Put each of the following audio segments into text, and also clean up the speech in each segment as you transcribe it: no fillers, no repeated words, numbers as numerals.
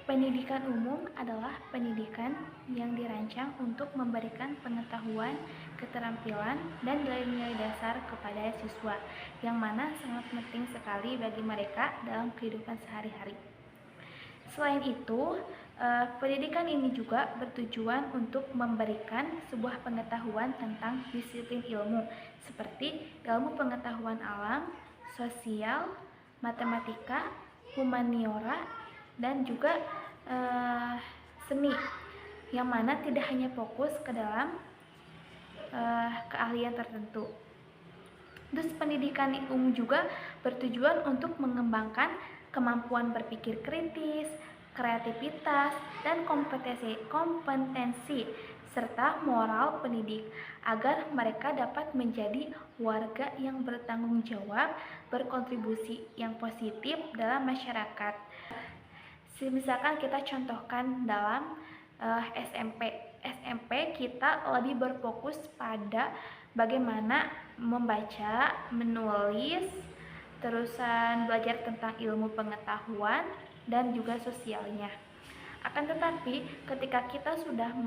Pendidikan umum adalah pendidikan yang dirancang untuk memberikan pengetahuan, keterampilan, dan nilai-nilai dasar kepada siswa, yang mana sangat penting sekali bagi mereka dalam kehidupan sehari-hari. Selain itu, pendidikan ini juga bertujuan untuk memberikan sebuah pengetahuan tentang disiplin ilmu, seperti ilmu pengetahuan alam, sosial, matematika, humaniora, dan juga seni, yang mana tidak hanya fokus ke dalam keahlian tertentu. Terus pendidikan umum juga bertujuan untuk mengembangkan kemampuan berpikir kritis, kreativitas, dan kompetensi serta moral pendidik agar mereka dapat menjadi warga yang bertanggung jawab, berkontribusi yang positif dalam masyarakat. Misalkan kita contohkan dalam SMP kita lebih berfokus pada bagaimana membaca, menulis, terusan belajar tentang ilmu pengetahuan dan juga sosialnya. Akan tetapi ketika kita sudah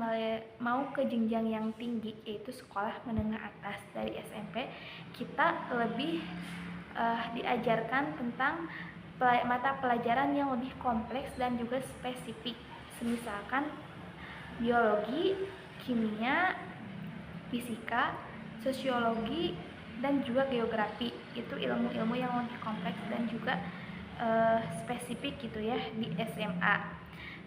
mau ke jenjang yang tinggi, yaitu sekolah menengah atas dari SMP, kita lebih diajarkan tentang mata pelajaran yang lebih kompleks dan juga spesifik, misalkan biologi, kimia, fisika, sosiologi, dan juga geografi. Itu ilmu-ilmu yang lebih kompleks dan juga spesifik gitu ya di SMA.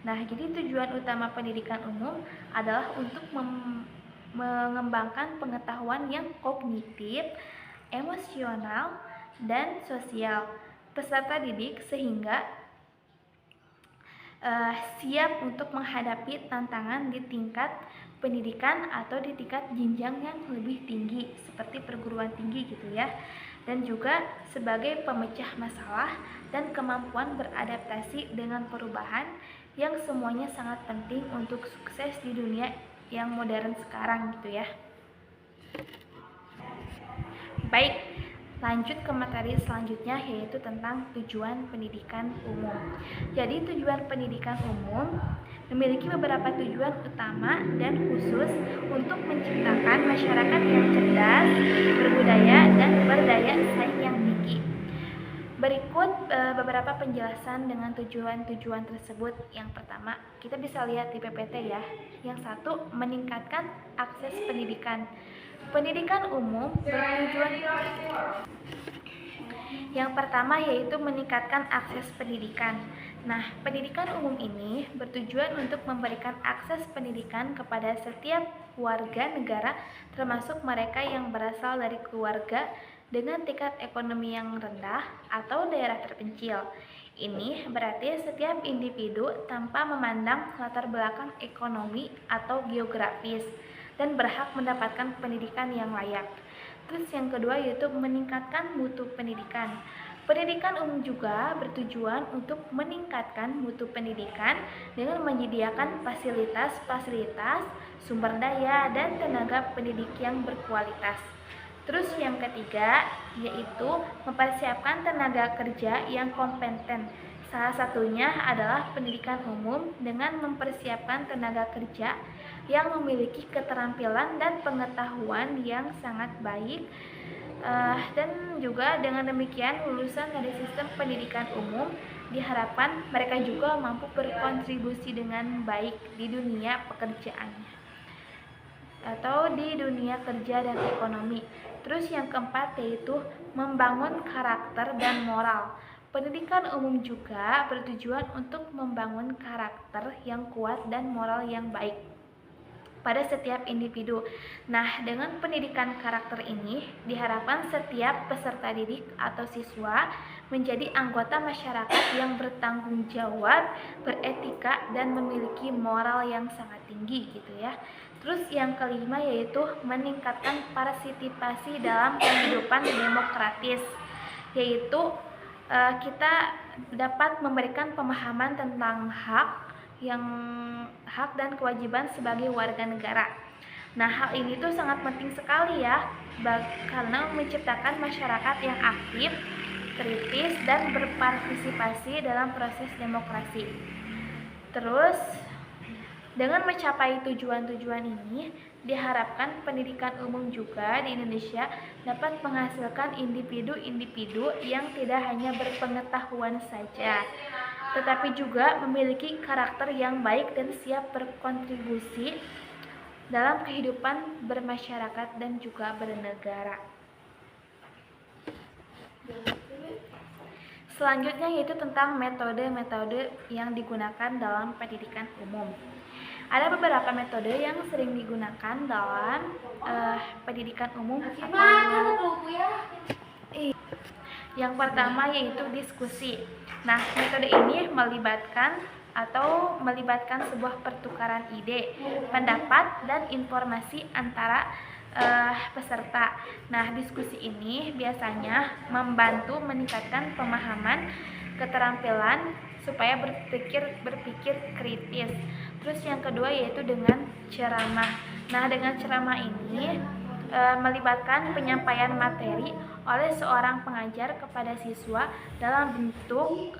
Nah, jadi tujuan utama pendidikan umum adalah untuk mengembangkan pengetahuan yang kognitif, emosional, dan sosial peserta didik sehingga siap untuk menghadapi tantangan di tingkat pendidikan atau di tingkat jenjang yang lebih tinggi seperti perguruan tinggi gitu ya, dan juga sebagai pemecah masalah dan kemampuan beradaptasi dengan perubahan yang semuanya sangat penting untuk sukses di dunia yang modern sekarang gitu ya. Baik, lanjut ke materi selanjutnya, yaitu tentang tujuan pendidikan umum. Jadi tujuan pendidikan umum memiliki beberapa tujuan utama dan khusus untuk menciptakan masyarakat yang cerdas, berbudaya, dan berdaya saing yang tinggi. Berikut beberapa penjelasan dengan tujuan-tujuan tersebut. Yang pertama, kita bisa lihat di PPT ya. Yang satu, meningkatkan akses pendidikan. Pendidikan umum bertujuan yang pertama yaitu meningkatkan akses pendidikan. Nah, pendidikan umum ini bertujuan untuk memberikan akses pendidikan kepada setiap warga negara, termasuk mereka yang berasal dari keluarga dengan tingkat ekonomi yang rendah atau daerah terpencil. Ini berarti setiap individu tanpa memandang latar belakang ekonomi atau geografis dan berhak mendapatkan pendidikan yang layak. Terus yang kedua yaitu meningkatkan mutu pendidikan. Pendidikan umum juga bertujuan untuk meningkatkan mutu pendidikan dengan menyediakan fasilitas-fasilitas, sumber daya, dan tenaga pendidik yang berkualitas. Terus yang ketiga yaitu mempersiapkan tenaga kerja yang kompeten. Salah satunya adalah pendidikan umum dengan mempersiapkan tenaga kerja yang memiliki keterampilan dan pengetahuan yang sangat baik, dan juga dengan demikian lulusan dari sistem pendidikan umum diharapkan mereka juga mampu berkontribusi dengan baik di dunia pekerjaannya atau di dunia kerja dan ekonomi. Terus yang keempat yaitu membangun karakter dan moral. Pendidikan umum juga bertujuan untuk membangun karakter yang kuat dan moral yang baik pada setiap individu. Nah, dengan pendidikan karakter ini diharapkan setiap peserta didik atau siswa menjadi anggota masyarakat yang bertanggung jawab, beretika, dan memiliki moral yang sangat tinggi gitu ya. Terus yang kelima yaitu meningkatkan partisipasi dalam kehidupan demokratis, yaitu kita dapat memberikan pemahaman tentang hak dan kewajiban sebagai warga negara. Nah, hal ini tuh sangat penting sekali ya, karena menciptakan masyarakat yang aktif, kritis, dan berpartisipasi dalam proses demokrasi. Terus dengan mencapai tujuan-tujuan ini, diharapkan pendidikan umum juga di Indonesia dapat menghasilkan individu-individu yang tidak hanya berpengetahuan saja, tetapi juga memiliki karakter yang baik dan siap berkontribusi dalam kehidupan bermasyarakat dan juga bernegara. Selanjutnya yaitu tentang metode-metode yang digunakan dalam pendidikan umum. Ada beberapa metode yang sering digunakan dalam pendidikan umum yang pertama yaitu diskusi. Nah, metode ini melibatkan sebuah pertukaran ide, pendapat, dan informasi antara peserta. Nah, diskusi ini biasanya membantu meningkatkan pemahaman, keterampilan supaya berpikir kritis. Terus yang kedua yaitu dengan ceramah. Nah, dengan ceramah ini melibatkan penyampaian materi oleh seorang pengajar kepada siswa dalam bentuk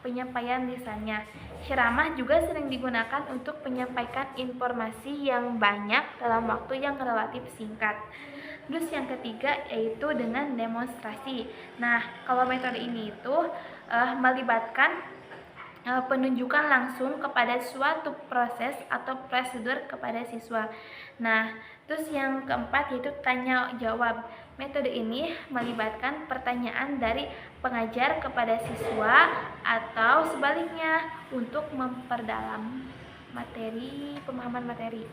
penyampaian lisannya. Ceramah juga sering digunakan untuk menyampaikan informasi yang banyak dalam waktu yang relatif singkat. Terus yang ketiga yaitu dengan demonstrasi. Nah, kalau metode ini itu melibatkan penunjukan langsung kepada suatu proses atau prosedur kepada siswa. Nah, terus yang keempat yaitu tanya jawab. Metode ini melibatkan pertanyaan dari pengajar kepada siswa atau sebaliknya untuk memperdalam pemahaman materi.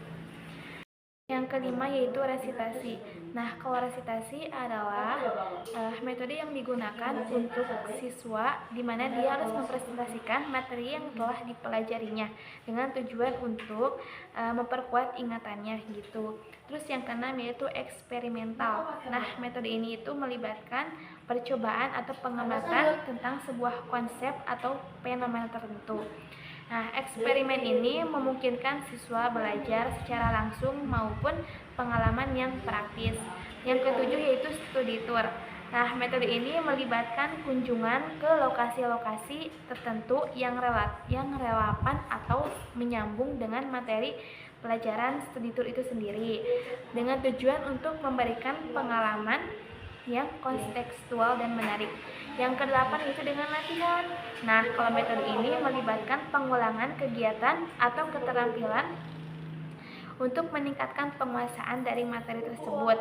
Yang kelima yaitu resitasi. Nah, kalau resitasi adalah metode yang digunakan untuk siswa di mana dia harus mempresentasikan materi yang telah dipelajarinya dengan tujuan untuk memperkuat ingatannya gitu. Terus yang keenam yaitu eksperimental. Nah, metode ini itu melibatkan percobaan atau pengamatan tentang sebuah konsep atau fenomena tertentu. Nah, eksperimen ini memungkinkan siswa belajar secara langsung maupun pengalaman yang praktis. Yang ketujuh yaitu studi tour. Nah, metode ini melibatkan kunjungan ke lokasi-lokasi tertentu yang relevan atau menyambung dengan materi pelajaran studi tour itu sendiri, dengan tujuan untuk memberikan pengalaman yang kontekstual dan menarik. Yang kedelapan yaitu dengan latihan. Nah, kalau metode ini melibatkan pengulangan kegiatan atau keterampilan untuk meningkatkan penguasaan dari materi tersebut.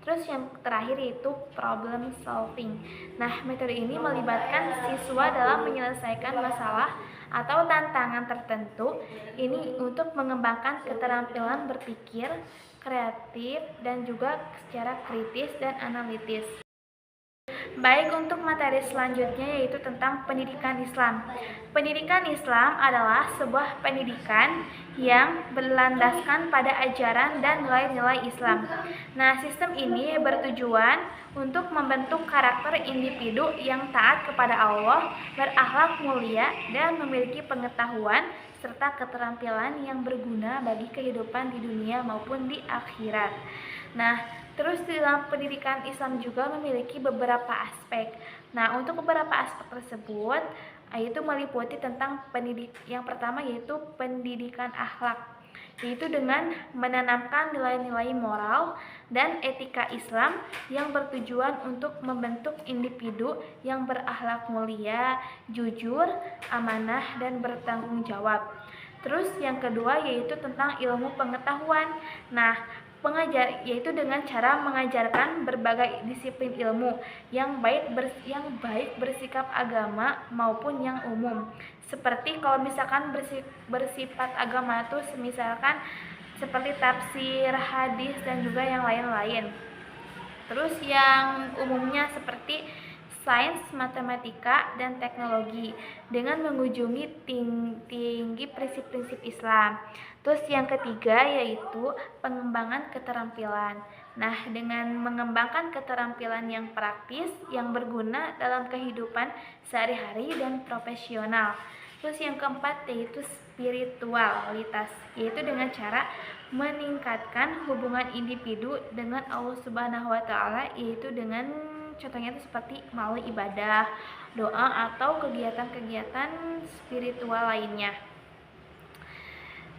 Terus yang terakhir yaitu problem solving. Nah, metode ini melibatkan siswa dalam menyelesaikan masalah atau tantangan tertentu. Ini untuk mengembangkan keterampilan berpikir kreatif dan juga secara kritis dan analitis. Baik, untuk materi selanjutnya yaitu tentang pendidikan Islam. Pendidikan Islam adalah sebuah pendidikan yang berlandaskan pada ajaran dan nilai-nilai Islam. Nah, sistem ini bertujuan untuk membentuk karakter individu yang taat kepada Allah, berakhlak mulia, dan memiliki pengetahuan serta keterampilan yang berguna bagi kehidupan di dunia maupun di akhirat. Nah, terus di dalam pendidikan Islam juga memiliki beberapa aspek. Nah, untuk beberapa aspek tersebut yaitu meliputi tentang yang pertama yaitu pendidikan akhlak, yaitu dengan menanamkan nilai-nilai moral dan etika Islam yang bertujuan untuk membentuk individu yang berakhlak mulia, jujur, amanah, dan bertanggung jawab. Terus yang kedua yaitu tentang ilmu pengetahuan. Nah, yaitu dengan cara mengajarkan berbagai disiplin ilmu yang baik bersikap agama maupun yang umum. Seperti kalau misalkan bersifat agama itu misalkan seperti tafsir, hadis, dan juga yang lain-lain. Terus yang umumnya seperti sains, matematika, dan teknologi dengan mengunjungi tinggi prinsip-prinsip Islam. Terus yang ketiga yaitu pengembangan keterampilan. Nah, dengan mengembangkan keterampilan yang praktis yang berguna dalam kehidupan sehari-hari dan profesional. Terus yang keempat yaitu spiritualitas, yaitu dengan cara meningkatkan hubungan individu dengan Allah Subhanahu wa taala, yaitu dengan contohnya itu seperti melalui ibadah, doa, atau kegiatan-kegiatan spiritual lainnya.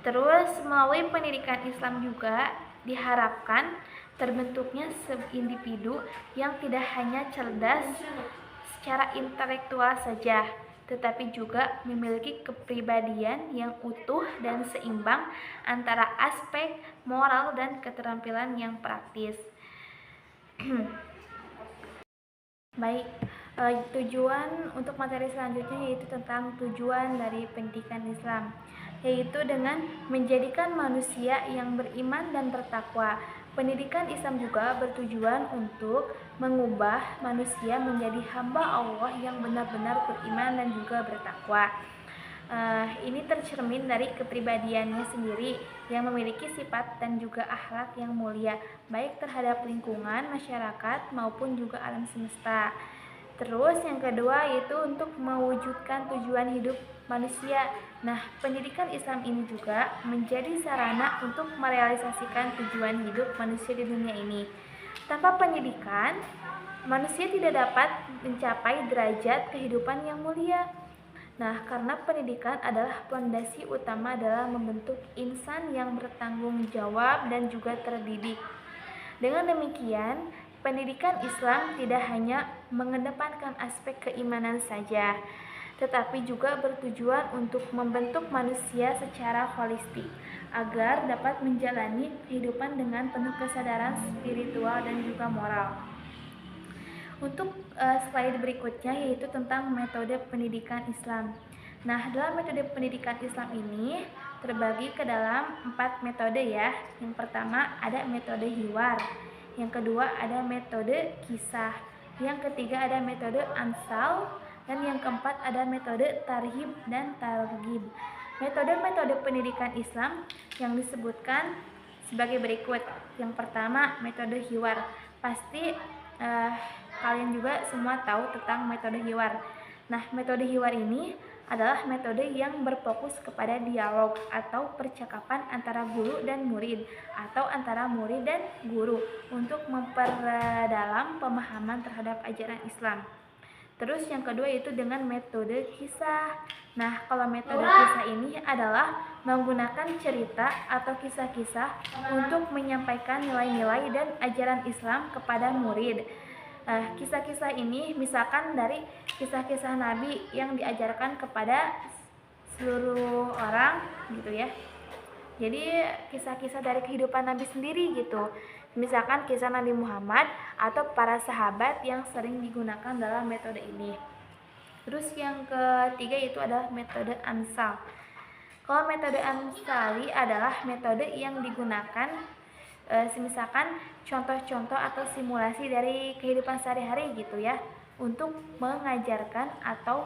Terus melalui pendidikan Islam juga diharapkan terbentuknya individu yang tidak hanya cerdas secara intelektual saja, tetapi juga memiliki kepribadian yang utuh dan seimbang antara aspek moral dan keterampilan yang praktis. Baik, tujuan untuk materi selanjutnya yaitu tentang tujuan dari pendidikan Islam, yaitu dengan menjadikan manusia yang beriman dan bertakwa. Pendidikan Islam juga bertujuan untuk mengubah manusia menjadi hamba Allah yang benar-benar beriman dan juga bertakwa. Ini tercermin dari kepribadiannya sendiri yang memiliki sifat dan juga akhlak yang mulia, baik terhadap lingkungan, masyarakat, maupun juga alam semesta. Terus yang kedua yaitu untuk mewujudkan tujuan hidup manusia. Nah, pendidikan Islam ini juga menjadi sarana untuk merealisasikan tujuan hidup manusia di dunia ini. Tanpa pendidikan, manusia tidak dapat mencapai derajat kehidupan yang mulia. Nah, karena pendidikan adalah fondasi utama dalam membentuk insan yang bertanggung jawab dan juga terdidik. Dengan demikian, pendidikan Islam tidak hanya mengedepankan aspek keimanan saja, tetapi juga bertujuan untuk membentuk manusia secara holistik agar dapat menjalani kehidupan dengan penuh kesadaran spiritual dan juga moral. Untuk slide berikutnya yaitu tentang metode pendidikan Islam. Nah, dalam metode pendidikan Islam ini terbagi ke dalam 4 metode ya. Yang pertama ada metode hiwar, yang kedua ada metode kisah, yang ketiga ada metode amsal, dan yang keempat ada metode tarhib dan targhib. Metode-metode pendidikan Islam yang disebutkan sebagai berikut. Yang pertama metode hiwar. Pasti kalian juga semua tahu tentang metode hiwar. Nah, metode hiwar ini adalah metode yang berfokus kepada dialog atau percakapan antara guru dan murid atau antara murid dan guru untuk memperdalam pemahaman terhadap ajaran Islam. Terus yang kedua yaitu dengan metode kisah. Nah, kalau metode kisah ini adalah menggunakan cerita atau kisah-kisah untuk menyampaikan nilai-nilai dan ajaran Islam kepada murid. Kisah-kisah ini misalkan dari kisah-kisah Nabi yang diajarkan kepada seluruh orang gitu ya. Jadi kisah-kisah dari kehidupan Nabi sendiri gitu. Misalkan kisah Nabi Muhammad atau para sahabat yang sering digunakan dalam metode ini. Terus yang ketiga itu adalah metode amsal. Kalau metode amsali adalah metode yang digunakan misalkan contoh-contoh atau simulasi dari kehidupan sehari-hari gitu ya, untuk mengajarkan atau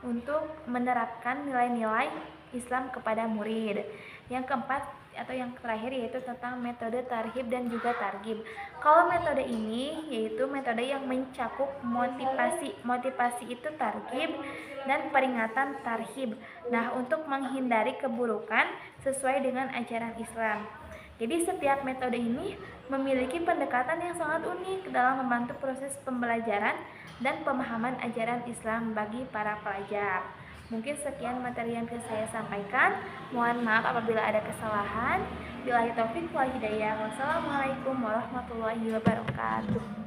untuk menerapkan nilai-nilai Islam kepada murid. Yang keempat atau yang terakhir yaitu tentang metode tarhib dan juga targhib. Kalau metode ini yaitu metode yang mencakup motivasi itu targhib dan peringatan tarhib. Nah, untuk menghindari keburukan sesuai dengan ajaran Islam. Jadi setiap metode ini memiliki pendekatan yang sangat unik dalam membantu proses pembelajaran dan pemahaman ajaran Islam bagi para pelajar. Mungkin sekian materi yang bisa saya sampaikan. Mohon maaf apabila ada kesalahan. Billahi taufik wal hidayah. Wassalamualaikum warahmatullahi wabarakatuh.